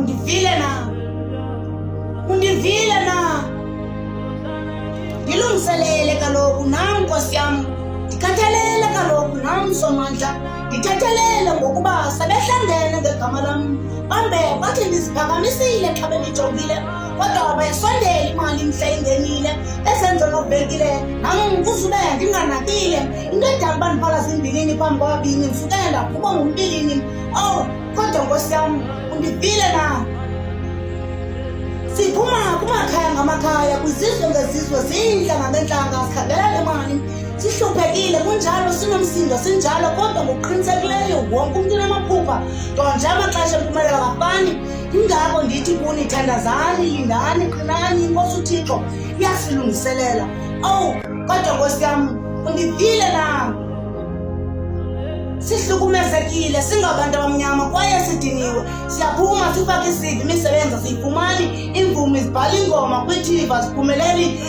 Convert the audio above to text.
undivile na, undivile na. Ndilungiselele kaloku nam Nkosi yam, ndikhathalele kaloku nam Somandla, ndikhathalele ngokuba sebehlangene ngegama lam. Bambe bathi ndiziphakamisile xa bendijongile, kodwa bayisondela imali mhle ingenile esenzo nokubekile. Nam kuzube ndinganakile into edala uba ndiphala zimbilini phambi kwababini, ndisuke ndaphuma ngumbilini. Oh, kodwa Nkosi yam undivile na. Siphuma kumakhaya ngamakhaya, kwizizwe ngezizwe, ziintlanga ngeentlanga, sikhangela le mali, sihluphekile kunjalo, sinomsindo sinjalo, kodwa ngokuqinisekileyo wonke umntu unamaphupha, nto nje amaxesha empumelelo akafani. Ingako ndithi kuni, thandazani, lindani, qinani, inkosi uThixo iyasilungiselela. Oh, kodwa Nkosi yam undivile na. Sihlukumezekile singabantu abamnyama kwaye sidiniwe, siyaphuma sifake isivi, imisebenzi asiyifumani, iimvumi zibhala ingoma kwiTV aziphumeleli.